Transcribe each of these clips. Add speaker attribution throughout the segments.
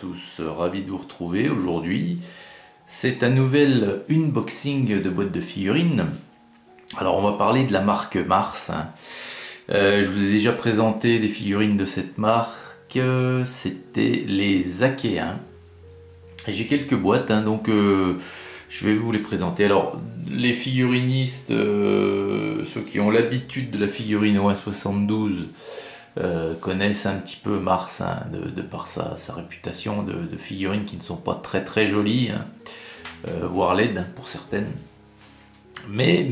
Speaker 1: tous, ravi de vous retrouver aujourd'hui. C'est un nouvel unboxing de boîte de figurines. Alors on va parler de la marque Mars. Je vous ai déjà présenté des figurines de cette marque, c'était les Akéens. Et j'ai quelques boîtes, donc je vais vous les présenter. Alors les figurinistes, ceux qui ont l'habitude de la figurine au 1,72 connaissent un petit peu Mars, de par sa réputation de figurines qui ne sont pas très jolies, voire laides pour certaines. Mais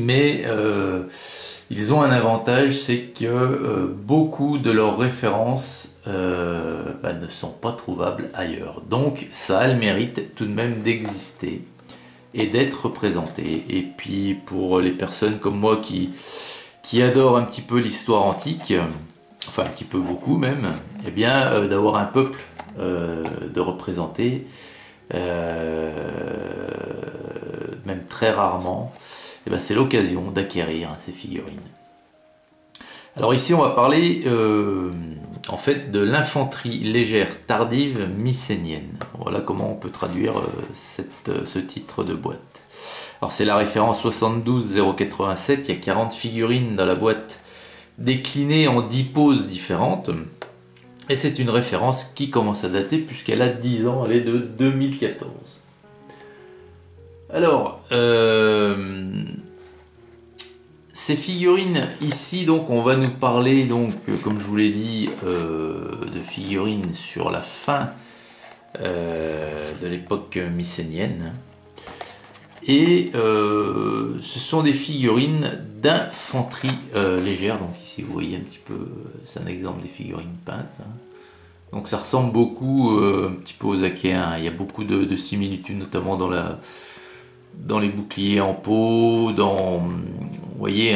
Speaker 1: ils ont un avantage, c'est que beaucoup de leurs références ne sont pas trouvables ailleurs. Donc ça a le mérite tout de même d'exister et d'être représenté. Et puis pour les personnes comme moi qui adorent un petit peu l'histoire antique, enfin un petit peu beaucoup même, eh bien d'avoir un peuple de représenter, même très rarement, eh bien, c'est l'occasion d'acquérir ces figurines. Alors ici on va parler en fait de l'infanterie légère tardive mycénienne. Voilà comment on peut traduire ce titre de boîte. Alors c'est la référence 72087, il y a 40 figurines dans la boîte déclinées en 10 poses différentes. Et c'est une référence qui commence à dater puisqu'elle a 10 ans, elle est de 2014. Alors, ces figurines ici, donc on va nous parler, donc comme je vous l'ai dit, de figurines sur la fin de l'époque mycénienne. Et ce sont des figurines d'infanterie légère. Donc ici vous voyez un petit peu, c'est un exemple des figurines peintes. Donc ça ressemble beaucoup un petit peu aux Akéens. Il y a beaucoup de similitudes, notamment dans les boucliers en peau, vous voyez,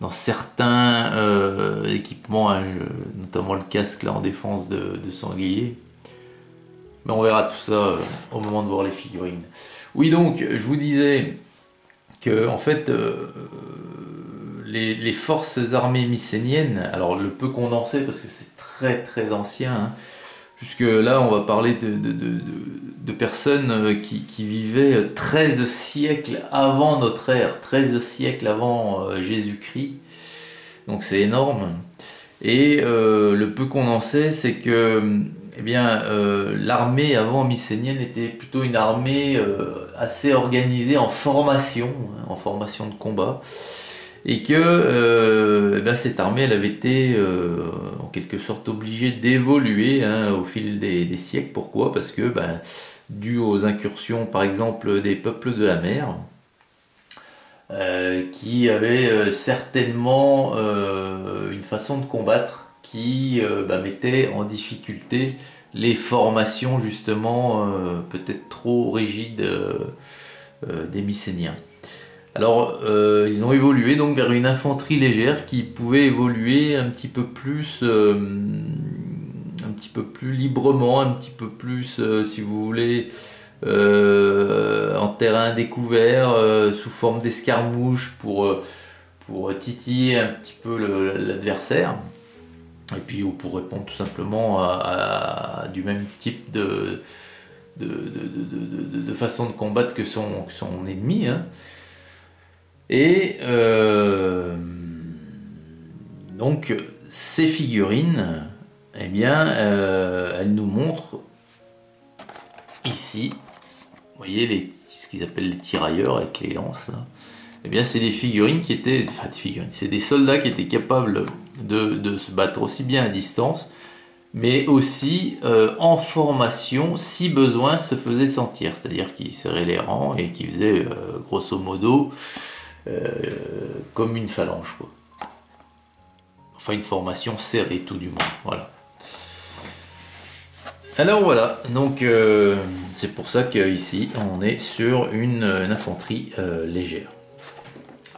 Speaker 1: dans certains équipements, notamment le casque là en défense de sanglier. Mais on verra tout ça au moment de voir les figurines. Oui, donc je vous disais que en fait les forces armées mycéniennes, alors le peu condensé parce que c'est très ancien, puisque là on va parler de personnes qui vivaient 13 siècles avant notre ère, 13 siècles avant Jésus-Christ, donc c'est énorme. Et le peu condensé, c'est que l'armée avant mycénienne était plutôt une armée assez organisée en formation de combat, et que cette armée elle avait été en quelque sorte obligée d'évoluer au fil des siècles. Pourquoi? Parce que dû aux incursions par exemple des peuples de la mer, qui avaient certainement une façon de combattre qui mettait en difficulté les formations justement peut-être trop rigides des Mycéniens. Alors ils ont évolué donc vers une infanterie légère qui pouvait évoluer un petit peu plus librement, un petit peu plus si vous voulez en terrain découvert, sous forme d'escarmouche pour titiller un petit peu l'adversaire. Et puis pour répondre tout simplement à du même type de façon de combattre que son ennemi. Et donc ces figurines, eh bien, elles nous montrent ici, vous voyez ce qu'ils appellent les tirailleurs avec les lances là. Eh bien, c'est des figurines qui étaient, enfin des figurines, c'est des soldats qui étaient capables de se battre aussi bien à distance, mais aussi en formation, si besoin se faisait sentir, c'est-à-dire qu'ils serraient les rangs et qu'ils faisaient grosso modo comme une phalange, quoi. Enfin une formation serrée tout du moins, voilà. Alors voilà, donc c'est pour ça qu'ici on est sur une infanterie légère.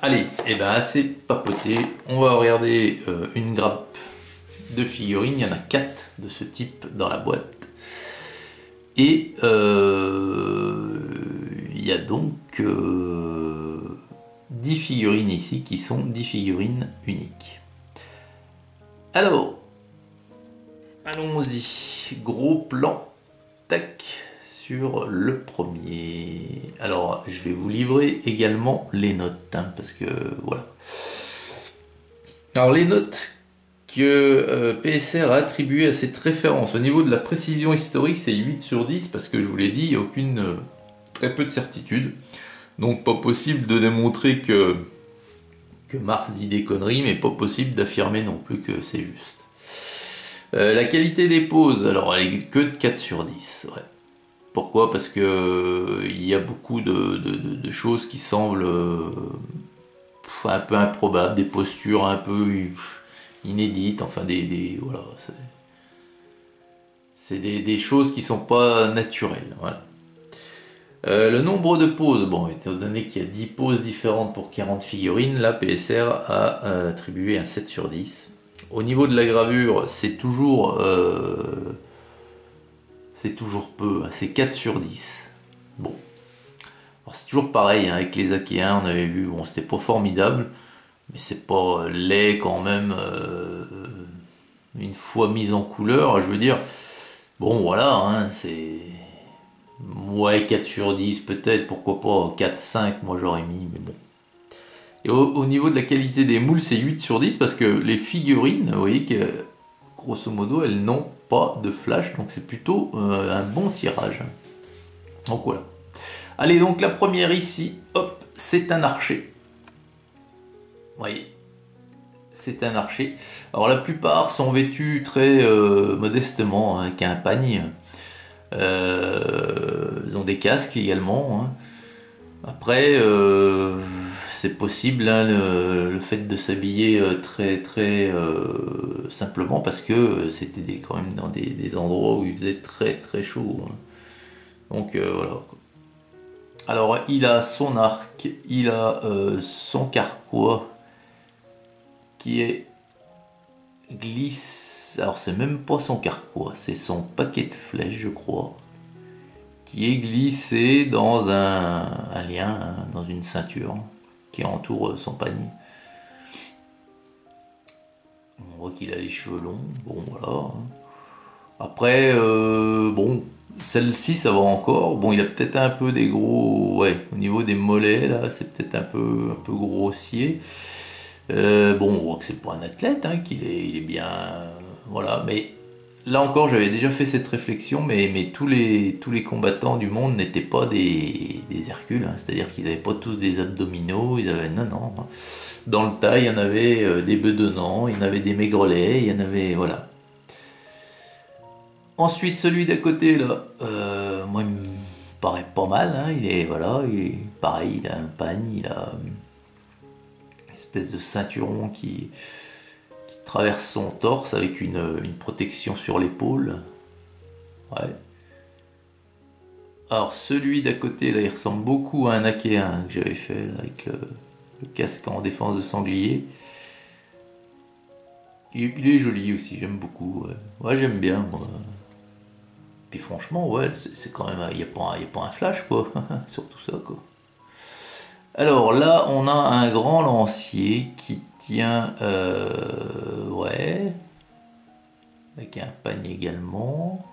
Speaker 1: Allez, assez papoté, on va regarder une grappe de figurines, il y en a 4 de ce type dans la boîte. Et il y a donc 10 figurines ici qui sont 10 figurines uniques. Alors, allons-y, gros plan tac, sur le premier. Alors, je vais vous livrer également les notes, hein, parce que voilà. Alors, les notes que PSR a attribuées à cette référence au niveau de la précision historique, c'est 8 sur 10, parce que je vous l'ai dit, il n'y a aucune, très peu de certitude. Donc, pas possible de démontrer que Mars dit des conneries, mais pas possible d'affirmer non plus que c'est juste. La qualité des poses, alors elle est que de 4 sur 10. Ouais. Pourquoi? Parce que il y a beaucoup de choses qui semblent un peu improbables, des postures un peu inédites, enfin voilà, c'est des choses qui sont pas naturelles. Voilà. Le nombre de poses, bon, étant donné qu'il y a 10 poses différentes pour 40 figurines, là PSR a attribué un 7 sur 10. Au niveau de la gravure, c'est toujours peu, hein, c'est 4 sur 10. Bon, c'est toujours pareil, hein, avec les Achéens, on avait vu, bon, c'était pas formidable, mais c'est pas laid quand même, une fois mise en couleur, je veux dire, bon voilà, hein, c'est... Ouais, 4 sur 10 peut-être, pourquoi pas 4, 5, moi j'aurais mis, mais bon. Et au niveau de la qualité des moules, c'est 8 sur 10 parce que les figurines, vous voyez que grosso modo, elles n'ont pas de flash, donc c'est plutôt un bon tirage. Donc voilà. Allez, donc la première ici, hop, c'est un archer. Vous voyez, c'est un archer. Alors la plupart sont vêtus très modestement, hein, avec un pagne. Ils ont des casques également. Hein. Après, c'est possible, hein, le fait de s'habiller très simplement parce que c'était quand même dans des endroits où il faisait très chaud. Hein. Donc voilà. Alors il a son arc, il a son carquois qui est glisse. Alors c'est même pas son carquois, c'est son paquet de flèches, je crois, qui est glissé dans un lien, hein, dans une ceinture qui entoure son panier. On voit qu'il a les cheveux longs, bon voilà. Après, bon, celle-ci ça va encore. Bon, il a peut-être un peu des gros, ouais, au niveau des mollets là, c'est peut-être un peu grossier. Bon, on voit que c'est pas un athlète, hein, il est bien, voilà. Mais là encore, j'avais déjà fait cette réflexion, mais tous les combattants du monde n'étaient pas des Hercules, hein. C'est-à-dire qu'ils n'avaient pas tous des abdominaux, ils avaient, non. Dans le tas, il y en avait des bedonnants, il y en avait des maigrelets, il y en avait, voilà. Ensuite, celui d'à côté, là, moi, il me paraît pas mal, hein. Voilà, pareil, il a un pagne, il a une espèce de ceinturon qui traverse son torse avec une protection sur l'épaule. Ouais. Alors celui d'à côté là, il ressemble beaucoup à un Achéen que j'avais fait là, avec le casque en défense de sanglier. Il est joli aussi, j'aime beaucoup. Ouais, j'aime bien moi. Puis franchement, ouais, c'est quand même, il n'y a pas un flash quoi, surtout ça quoi. Alors là, on a un grand lancier qui tient, ouais, avec un panier également.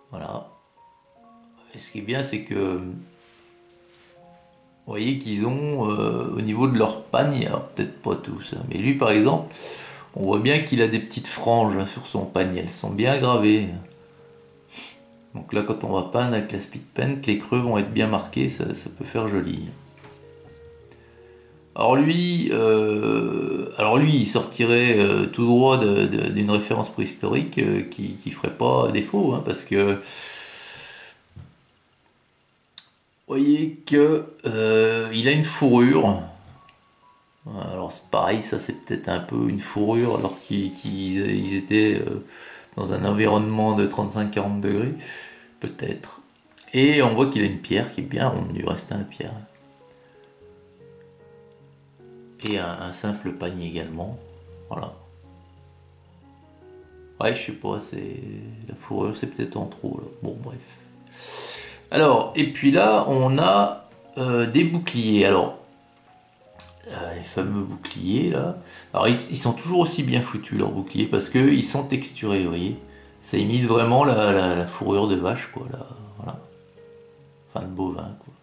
Speaker 1: Voilà. Et ce qui est bien, c'est que vous voyez qu'ils ont au niveau de leur panier, alors peut-être pas tous, hein, mais lui par exemple, on voit bien qu'il a des petites franges, hein, sur son panier, elles sont bien gravées. Donc là, quand on va peindre avec la speed paint, les creux vont être bien marqués, ça peut faire joli. Alors lui, il sortirait tout droit d'une référence préhistorique qui ferait pas défaut, hein, parce que vous voyez que il a une fourrure. Alors c'est pareil, ça c'est peut-être un peu une fourrure alors qu'ils étaient dans un environnement de 35-40 degrés, peut-être. Et on voit qu'il a une pierre qui est bien ronde, du reste la pierre. Et un simple panier également, voilà. Ouais, je sais pas, c'est la fourrure, c'est peut-être en trop là. Bon, bref. Alors, et puis là, on a des boucliers. Alors, les fameux boucliers là. Alors, ils sont toujours aussi bien foutus leurs boucliers parce que ils sont texturés, vous voyez. Ça imite vraiment la fourrure de vache, quoi, là, voilà. Enfin, de bovin, quoi.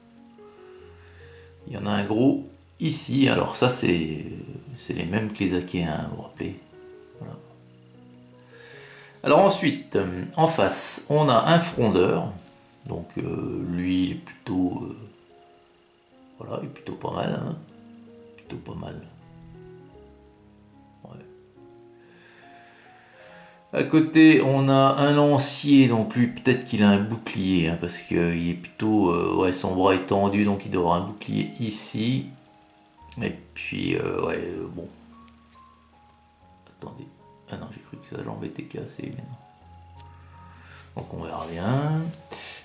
Speaker 1: Il y en a un gros ici, alors ça c'est les mêmes que les Achéens, vous vous rappelez. Voilà. Alors ensuite, en face, on a un frondeur. Donc lui, il est plutôt... voilà, il est plutôt pas mal, hein. Plutôt pas mal. Ouais. À côté, on a un lancier, donc lui, peut-être qu'il a un bouclier, hein, parce qu'il est plutôt... ouais, son bras est tendu, donc il doit avoir un bouclier ici. Et puis, ouais, bon. Attendez. Ah non, j'ai cru que sa jambe était cassée, mais non. Donc on verra bien.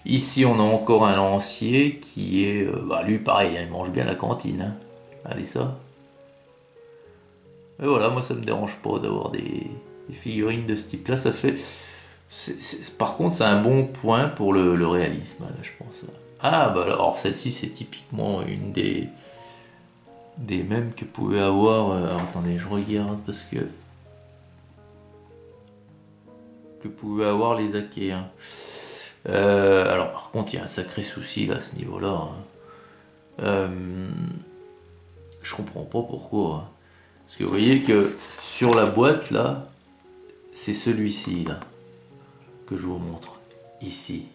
Speaker 1: Ici, on a encore un lancier qui est... bah lui, pareil, hein, il mange bien la cantine. Hein. Allez, ça. Et voilà, moi, ça me dérange pas d'avoir des figurines de ce type-là. Ça fait... par contre, c'est un bon point pour le réalisme, là, je pense. Ah, bah alors, celle-ci, c'est typiquement une des mêmes que pouvaient avoir... attendez, je regarde, parce que pouvaient avoir les Achéens. Alors par contre il y a un sacré souci là à ce niveau là, hein. Je comprends pas pourquoi, hein. Parce que vous voyez que sur la boîte là, c'est celui-ci là que je vous montre ici,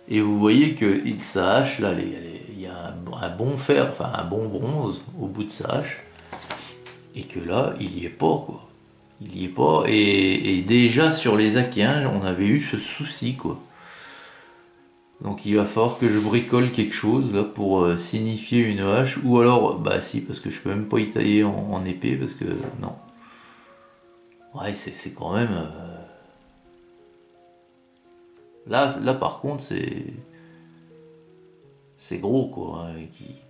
Speaker 1: et vous voyez que sa hache là, il y a un bon fer, enfin un bon bronze au bout de sa hache, et que là il y est pas, quoi. Il y est pas, et déjà sur les Achéens on avait eu ce souci, quoi. Donc il va falloir que je bricole quelque chose là pour signifier une hache, ou alors, bah si, parce que je peux même pas y tailler en épée, parce que non. Ouais, c'est quand même... Là par contre c'est gros, quoi, hein,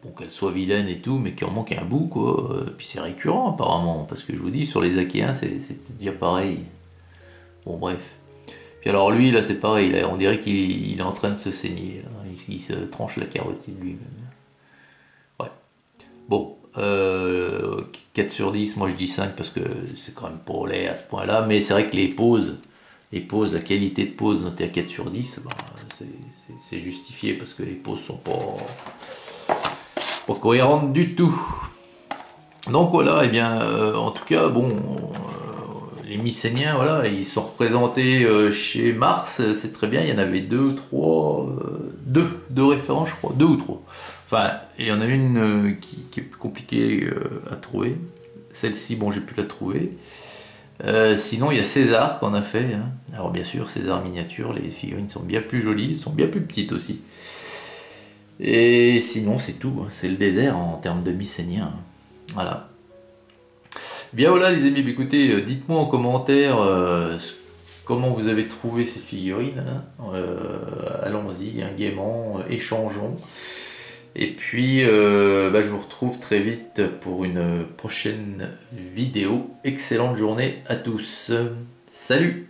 Speaker 1: bon, qu'elle soit vilaine et tout, mais qu'il en manque un bout, quoi. Puis c'est récurrent apparemment, parce que je vous dis, sur les Achéens c'est déjà pareil. Bon, bref. Puis alors lui, là, c'est pareil, là, on dirait qu'il est en train de se saigner, là. Il se tranche la carotide lui-même. Ouais. Bon, 4 sur 10, moi je dis 5 parce que c'est quand même pas laid à ce point-là, mais c'est vrai que les poses, la qualité de pose notée à 4 sur 10, ben, c'est justifié parce que les poses sont pas cohérentes du tout. Donc voilà, et bien, en tout cas, bon... les Mycéniens, voilà, ils sont représentés chez Mars, c'est très bien. Il y en avait deux références, je crois, deux ou trois. Enfin, il y en a une qui est plus compliquée à trouver. Celle-ci, bon, j'ai pu la trouver. Sinon, il y a César qu'on a fait, hein. Alors bien sûr, César miniature, les figurines sont bien plus jolies, sont bien plus petites aussi. Et sinon, c'est tout, hein. C'est le désert en termes de Mycéniens. Voilà. Bien voilà les amis, écoutez, dites-moi en commentaire comment vous avez trouvé ces figurines, hein. Allons-y, hein, gaiement, échangeons. Et puis bah, je vous retrouve très vite pour une prochaine vidéo. Excellente journée à tous. Salut!